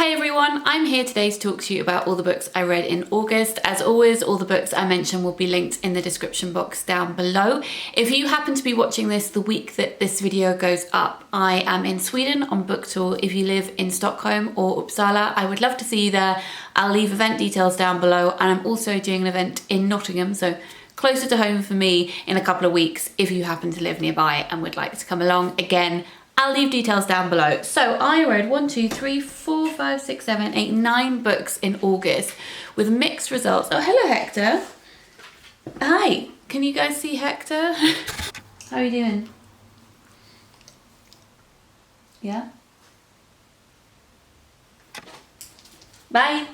Hi everyone, I'm here today to talk to you about all the books I read in August. As always, all the books I mention will be linked in the description box down below. If you happen to be watching this the week that this video goes up, I am in Sweden on book tour. If you live in Stockholm or Uppsala, I would love to see you there. I'll leave event details down below, and I'm also doing an event in Nottingham, so closer to home for me, in a couple of weeks if you happen to live nearby and would like to come along. Again, I'll leave details down below. So I read 9 books in August with mixed results. Oh, hello Hector. Hi, can you guys see Hector? How are you doing? Yeah? Bye.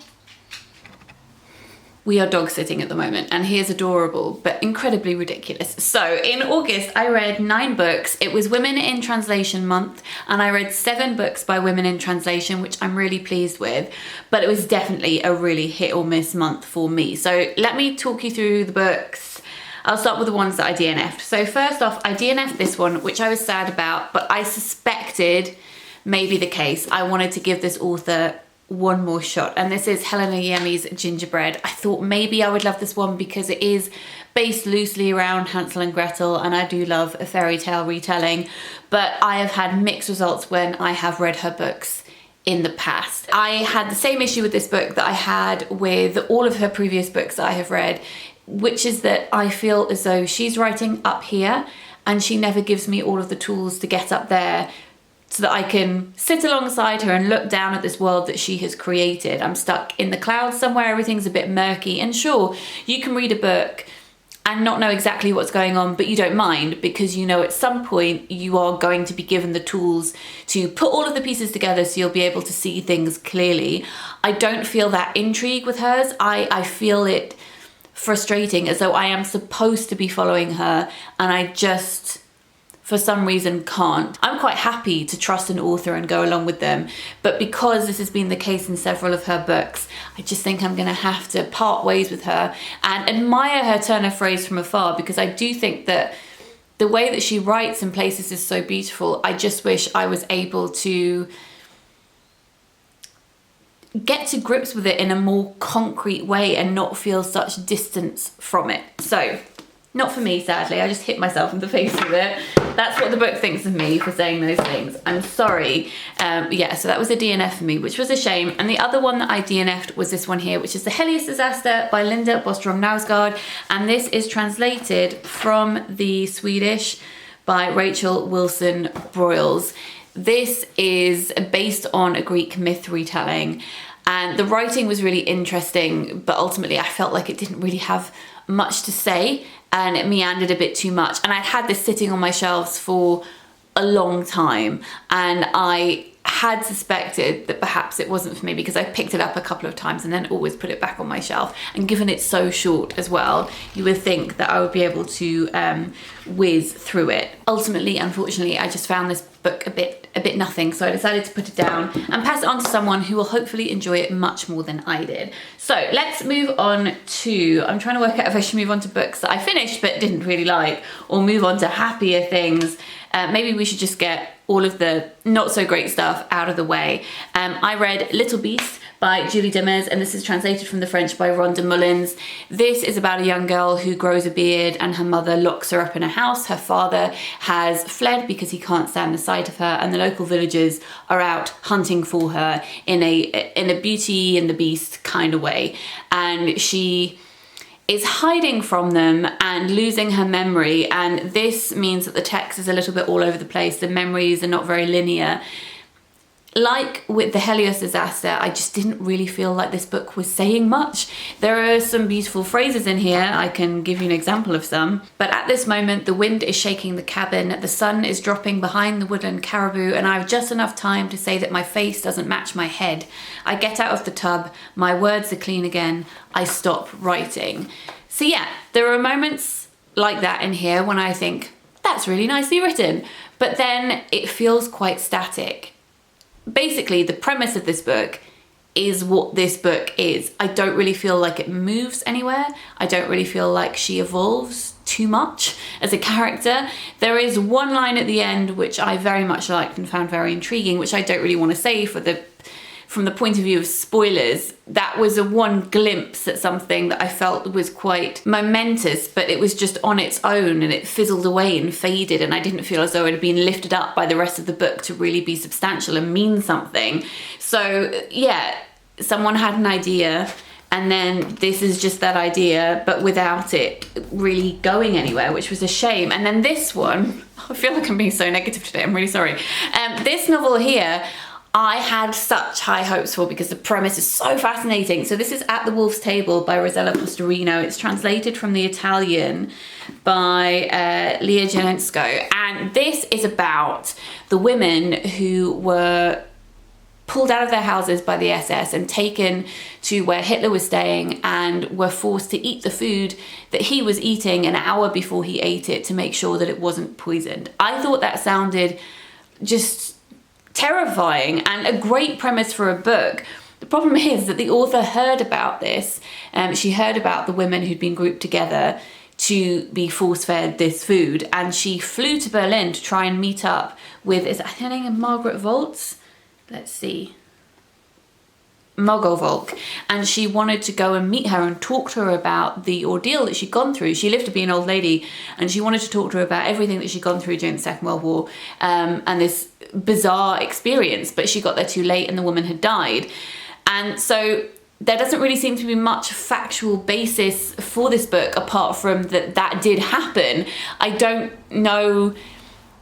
We are dog sitting at the moment, and he is adorable but incredibly ridiculous. So in August I read 9 books. It was Women in Translation month, and I read 7 books by women in translation, which I'm really pleased with, but it was definitely a really hit or miss month for me. So let me talk you through the books. I'll start with the ones that I DNF'd. So first off, I DNF'd this one, which I was sad about, but I suspected may be the case. I wanted to give this author one more shot, and this is Helena Yemi's Gingerbread. I thought maybe I would love this one because it is based loosely around Hansel and Gretel, and I do love a fairy tale retelling, but I have had mixed results when I have read her books in the past. I had the same issue with this book that I had with all of her previous books that I have read, which is that I feel as though she's writing up here and she never gives me all of the tools to get up there so that I can sit alongside her and look down at this world that she has created. I'm stuck in the clouds somewhere, everything's a bit murky, and sure, you can read a book and not know exactly what's going on, but you don't mind because you know at some point you are going to be given the tools to put all of the pieces together so you'll be able to see things clearly. I don't feel that intrigue with hers. I feel it frustrating, as though I am supposed to be following her and I just, for some reason, can't. I'm quite happy to trust an author and go along with them, but because this has been the case in several of her books, I just think I'm gonna have to part ways with her and admire her turn of phrase from afar, because I do think that the way that she writes and places is so beautiful. I just wish I was able to get to grips with it in a more concrete way and not feel such distance from it. So, not for me, sadly. I just hit myself in the face with it. That's what the book thinks of me for saying those things. I'm sorry. Yeah, so that was a DNF for me, which was a shame. And the other one that I DNF'd was this one here, which is The Helios Disaster by Linda Bostrom-Nausgaard. And this is translated from the Swedish by Rachel Wilson Broyles. This is based on a Greek myth retelling. And the writing was really interesting, but ultimately I felt like it didn't really have much to say, and it meandered a bit too much. And I'd had this sitting on my shelves for a long time, and I had suspected that perhaps it wasn't for me because I picked it up a couple of times and then always put it back on my shelf. And given it's so short as well, you would think that I would be able to whiz through it. Ultimately, unfortunately, I just found this book a bit nothing, so I decided to put it down and pass it on to someone who will hopefully enjoy it much more than I did. So let's move on to, I'm trying to work out if I should move on to books that I finished but didn't really like, or move on to happier things. Maybe we should just get all of the not so great stuff out of the way. I read Little Beast by Julie Demers, and this is translated from the French by Rhonda Mullins. This is about a young girl who grows a beard and her mother locks her up in a house. Her father has fled because he can't stand the sight of her, and the local villagers are out hunting for her in a Beauty and the Beast kind of way. And she is hiding from them and losing her memory, and this means that the text is a little bit all over the place. The memories are not very linear. Like with The Helios Disaster, I just didn't really feel like this book was saying much. There are some beautiful phrases in here, I can give you an example of some. But at this moment, the wind is shaking the cabin, the sun is dropping behind the woodland caribou, and I have just enough time to say that my face doesn't match my head. I get out of the tub, my words are clean again, I stop writing. So yeah, there are moments like that in here when I think, that's really nicely written. But then it feels quite static. Basically, the premise of this book is what this book is. I don't really feel like it moves anywhere. I don't really feel like she evolves too much as a character. There is one line at the end which I very much liked and found very intriguing, which I don't really want to say for the from the point of view of spoilers, that was a one glimpse at something that I felt was quite momentous, but it was just on its own and it fizzled away and faded, and I didn't feel as though it had been lifted up by the rest of the book to really be substantial and mean something. So yeah, someone had an idea, and then this is just that idea, but without it really going anywhere, which was a shame. And then this one, I feel like I'm being so negative today, I'm really sorry. This novel here, I had such high hopes for because the premise is so fascinating. So this is At the Wolf's Table by Rosella Postorino. It's translated from the Italian by Leah Janensko. And this is about the women who were pulled out of their houses by the SS and taken to where Hitler was staying, and were forced to eat the food that he was eating an hour before he ate it to make sure that it wasn't poisoned. I thought that sounded just terrifying and a great premise for a book. The problem is that the author heard about this. She heard about the women who'd been grouped together to be force-fed this food, and she flew to Berlin to try and meet up with, is her name Margaret Volz? Let's see. Margot Volk, and she wanted to go and meet her and talk to her about the ordeal that she'd gone through. She lived to be an old lady, and she wanted to talk to her about everything that she'd gone through during the Second World War, and this bizarre experience, but she got there too late and the woman had died. And so there doesn't really seem to be much factual basis for this book apart from that did happen. I don't know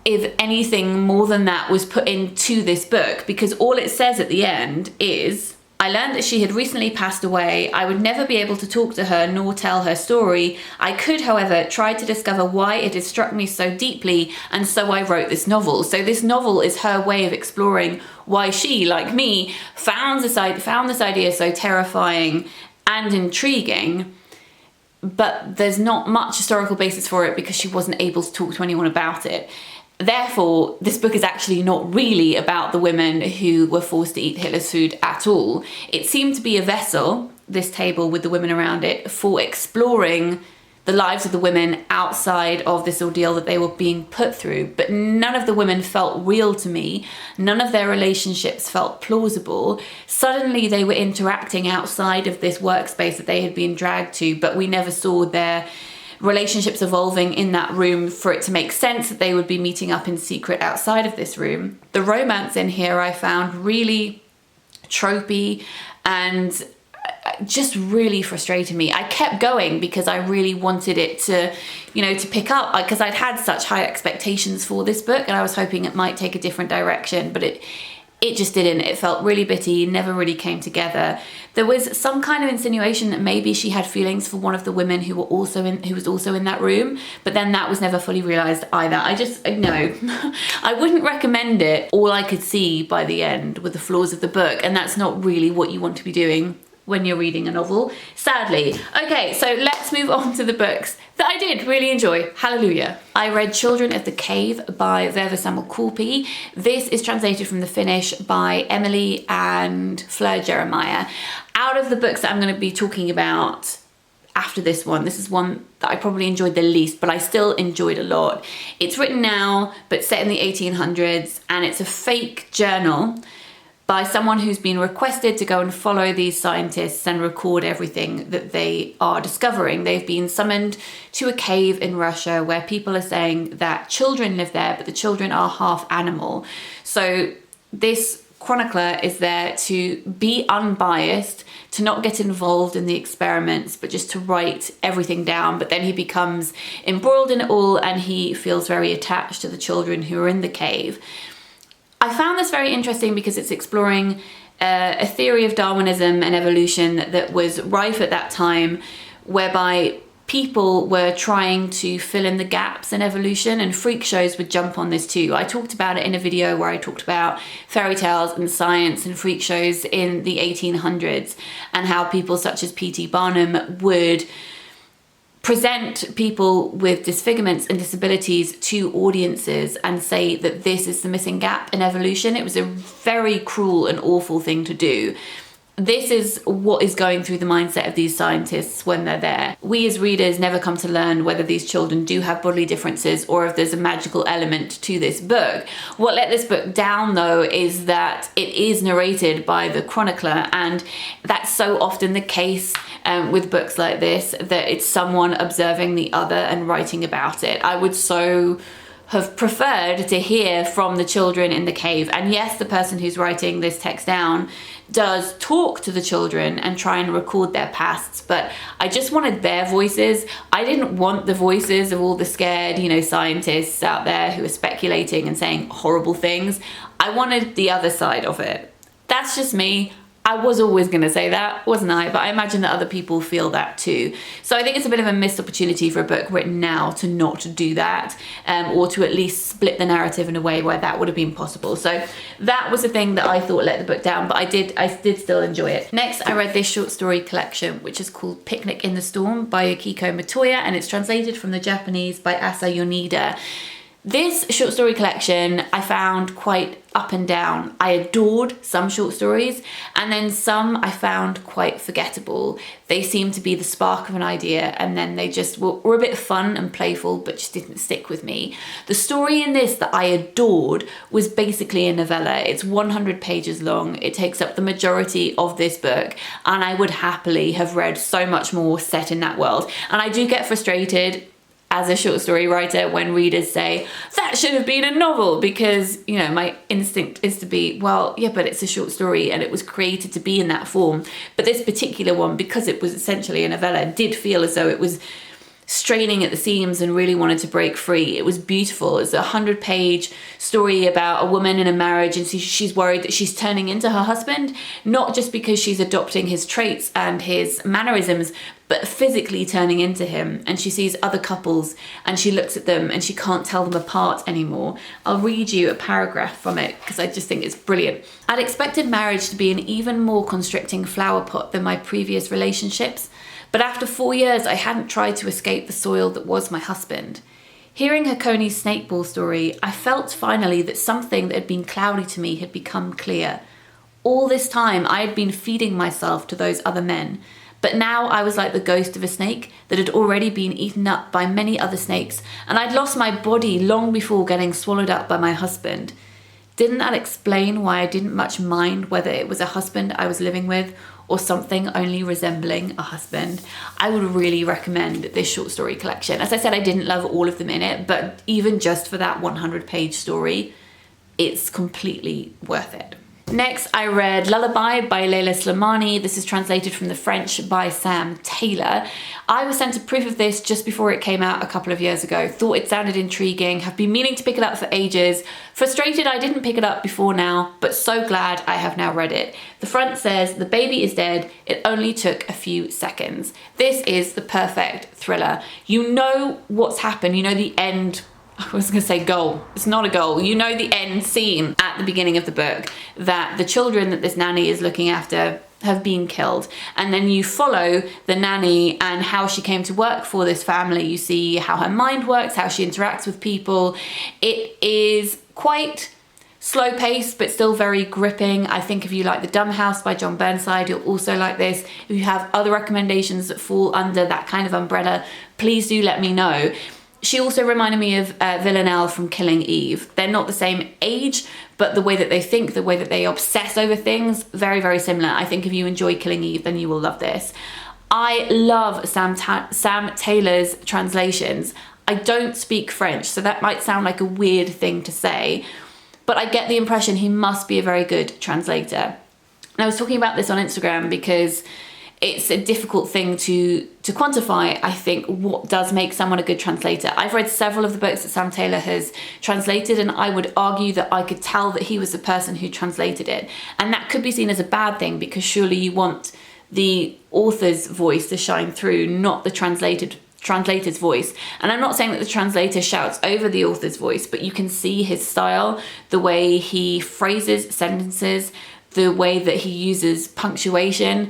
if anything more than that was put into this book, because all it says at the end is, I learned that she had recently passed away. I would never be able to talk to her nor tell her story. I could, however, try to discover why it had struck me so deeply, and so I wrote this novel. So this novel is her way of exploring why she, like me, found this idea so terrifying and intriguing, but there's not much historical basis for it because she wasn't able to talk to anyone about it. Therefore, this book is actually not really about the women who were forced to eat Hitler's food at all. It seemed to be a vessel, this table with the women around it, for exploring the lives of the women outside of this ordeal that they were being put through. But none of the women felt real to me. None of their relationships felt plausible. Suddenly they were interacting outside of this workspace that they had been dragged to, but we never saw their relationships evolving in that room for it to make sense that they would be meeting up in secret outside of this room. The romance in here I found really tropey and just really frustrated me. I kept going because I really wanted it to, to pick up, because I'd had such high expectations for this book and I was hoping it might take a different direction, but it just didn't. It felt really bitty, never really came together. There was some kind of insinuation that maybe she had feelings for one of the women who was also in that room, but then that was never fully realized either. No, I wouldn't recommend it. All I could see by the end were the flaws of the book, and that's not really what you want to be doing when you're reading a novel, sadly. Okay, so let's move on to the books that I did really enjoy. Hallelujah. I read Children of the Cave by Verva Samuel-Kulpi. This is translated from the Finnish by Emily and Fleur Jeremiah. Out of the books that I'm going to be talking about after this one, this is one that I probably enjoyed the least, but I still enjoyed a lot. It's written now, but set in the 1800s, and it's a fake journal by someone who's been requested to go and follow these scientists and record everything that they are discovering. They've been summoned to a cave in Russia where people are saying that children live there, but the children are half animal. So this chronicler is there to be unbiased, to not get involved in the experiments, but just to write everything down. But then he becomes embroiled in it all, and he feels very attached to the children who are in the cave. I found this very interesting because it's exploring a theory of Darwinism and evolution that was rife at that time, whereby people were trying to fill in the gaps in evolution, and freak shows would jump on this too. I talked about it in a video where I talked about fairy tales and science and freak shows in the 1800s, and how people such as P.T. Barnum would present people with disfigurements and disabilities to audiences and say that this is the missing gap in evolution. It was a very cruel and awful thing to do. This is what is going through the mindset of these scientists when they're there. We as readers never come to learn whether these children do have bodily differences or if there's a magical element to this book. What let this book down though is that it is narrated by the chronicler, and that's so often the case with books like this, that it's someone observing the other and writing about it. I would so have preferred to hear from the children in the cave. And yes, the person who's writing this text down does talk to the children and try and record their pasts, but I just wanted their voices. I didn't want the voices of all the scared, scientists out there who are speculating and saying horrible things. I wanted the other side of it. That's just me. I was always going to say that, wasn't I? But I imagine that other people feel that too. So I think it's a bit of a missed opportunity for a book written now to not do that, or to at least split the narrative in a way where that would have been possible. So that was the thing that I thought let the book down, but I did still enjoy it. Next, I read this short story collection, which is called Picnic in the Storm by Akiko Matoya, and it's translated from the Japanese by Asa Yonida. This short story collection I found quite up and down. I adored some short stories, and then some I found quite forgettable. They seemed to be the spark of an idea, and then they just were a bit fun and playful, but just didn't stick with me. The story in this that I adored was basically a novella. It's 100 pages long. It takes up the majority of this book, and I would happily have read so much more set in that world. And I do get frustrated as a short story writer when readers say that should have been a novel, because my instinct is to be, well, yeah, but it's a short story and it was created to be in that form. But this particular one, because it was essentially a novella, did feel as though it was straining at the seams and really wanted to break free. It was beautiful. It's a 100-page story about a woman in a marriage, and she's worried that she's turning into her husband, not just because she's adopting his traits and his mannerisms, but physically turning into him. And she sees other couples and she looks at them and she can't tell them apart anymore. I'll read you a paragraph from it because I just think it's brilliant. I'd expected marriage to be an even more constricting flower pot than my previous relationships, but after 4 years I hadn't tried to escape the soil that was my husband. Hearing Hakoni's snakeball story, I felt finally that something that had been cloudy to me had become clear. All this time I had been feeding myself to those other men, but now I was like the ghost of a snake that had already been eaten up by many other snakes, and I'd lost my body long before getting swallowed up by my husband. Didn't that explain why I didn't much mind whether it was a husband I was living with or something only resembling a husband? I would really recommend this short story collection. As I said, I didn't love all of them in it, but even just for that 100-page story, it's completely worth it. Next, I read Lullaby by Leila Slimani. This is translated from the French by Sam Taylor. I was sent a proof of this just before it came out a couple of years ago. Thought it sounded intriguing, have been meaning to pick it up for ages. Frustrated I didn't pick it up before now, but so glad I have now read it. The front says, "The baby is dead. It only took a few seconds." This is the perfect thriller. You know what's happened. You know the end. I was going to say goal. It's not a goal. You know the end scene at the beginning of the book, that the children that this nanny is looking after have been killed. And then you follow the nanny and how she came to work for this family. You see how her mind works, how she interacts with people. It is quite slow paced, but still very gripping. I think if you like The Dumb House by John Burnside, you'll also like this. If you have other recommendations that fall under that kind of umbrella, please do let me know. She also reminded me of Villanelle from Killing Eve. They're not the same age, but the way that they think, the way that they obsess over things, very, very similar. I think if you enjoy Killing Eve, then you will love this. I love Sam Taylor's translations. I don't speak French, so that might sound like a weird thing to say, but I get the impression he must be a very good translator. And I was talking about this on Instagram because it's a difficult thing to quantify, I think, what does make someone a good translator. I've read several of the books that Sam Taylor has translated, and I would argue that I could tell that he was the person who translated it. And that could be seen as a bad thing, because surely you want the author's voice to shine through, not the translator's voice. And I'm not saying that the translator shouts over the author's voice, but you can see his style, the way he phrases sentences, the way that he uses punctuation.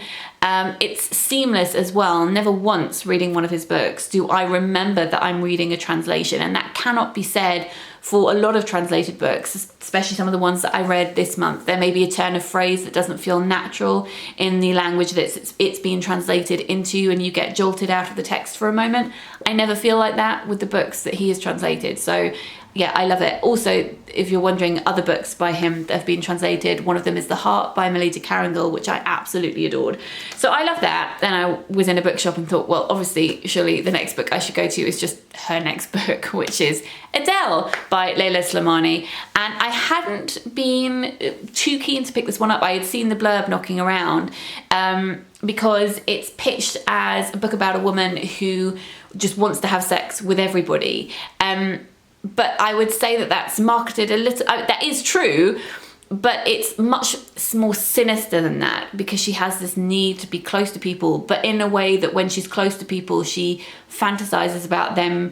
It's seamless as well. Never once reading one of his books do I remember that I'm reading a translation, and that cannot be said for a lot of translated books. especially some of the ones that I read this month, there may be a turn of phrase that doesn't feel natural in the language that it's being translated into, and you get jolted out of the text for a moment. I never feel like that with the books that he has translated. So yeah, I love it. Also, if you're wondering, other books by him that have been translated, one of them is The Heart by Melita Carangle, which I absolutely adored. So I love that. Then I was in a bookshop and thought, well, obviously, surely the next book I should go to is just her next book, which is Adele by Leila Slimani. And I hadn't been too keen to pick this one up. I had seen the blurb knocking around because it's pitched as a book about a woman who just wants to have sex with everybody. But I would say that that's marketed a little, that is true, but it's much more sinister than that, because she has this need to be close to people, but in a way that when she's close to people, she fantasizes about them,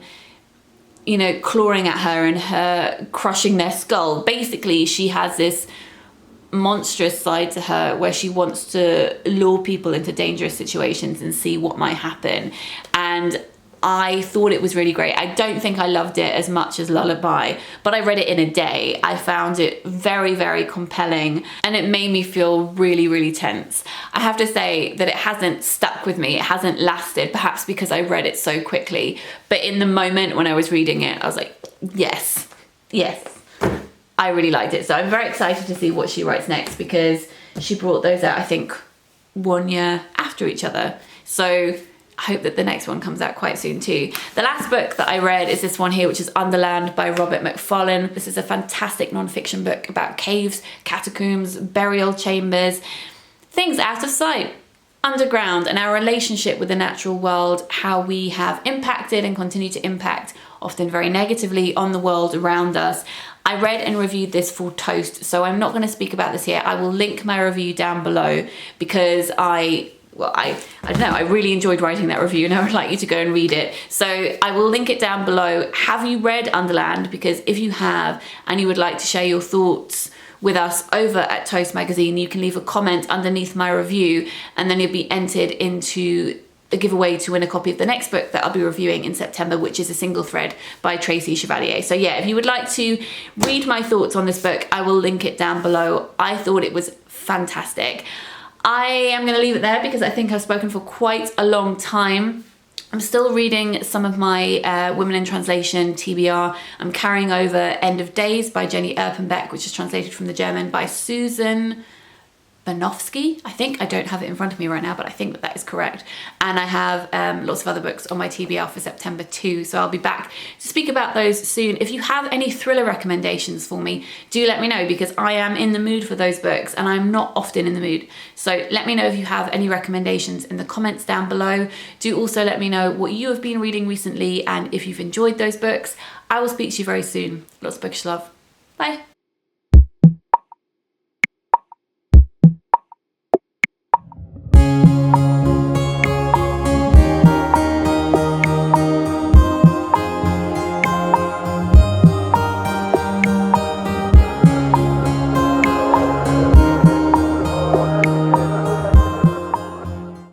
you know, clawing at her and her crushing their skull. Basically, she has this monstrous side to her where she wants to lure people into dangerous situations and see what might happen. And I thought it was really great. I don't think I loved it as much as Lullaby, but I read it in a day. I found it very, very compelling, and it made me feel really, really tense. I have to say that it hasn't stuck with me. It hasn't lasted, perhaps because I read it so quickly. But in the moment when I was reading it, I was like, yes, yes. I really liked it. So I'm very excited to see what she writes next, because she brought those out, I think, 1 year after each other. So I hope that the next one comes out quite soon too. The last book that I read is this one here, which is Underland by Robert Macfarlane. This is a fantastic non-fiction book about caves, catacombs, burial chambers, things out of sight, underground, and our relationship with the natural world, how we have impacted and continue to impact, often very negatively, on the world around us. I read and reviewed this for Toast, so I'm not going to speak about this here. I will link my review down below, because I don't know, I really enjoyed writing that review, and I would like you to go and read it. So I will link it down below. Have you read Underland? Because if you have, and you would like to share your thoughts with us over at Toast Magazine, you can leave a comment underneath my review, and then you'll be entered into a giveaway to win a copy of the next book that I'll be reviewing in September, which is A Single Thread by Tracy Chevalier. So yeah, if you would like to read my thoughts on this book, I will link it down below. I thought it was fantastic. I am going to leave it there because I think I've spoken for quite a long time. I'm still reading some of my Women in Translation TBR. I'm carrying over End of Days by Jenny Erpenbeck, which is translated from the German by Susan Banofsky, I think. I don't have it in front of me right now, but I think that that is correct. And I have lots of other books on my TBR for September too, so I'll be back to speak about those soon. If you have any thriller recommendations for me, do let me know, because I am in the mood for those books, and I'm not often in the mood. So let me know if you have any recommendations in the comments down below. Do also let me know what you have been reading recently, and if you've enjoyed those books. I will speak to you very soon. Lots of bookish love. Bye.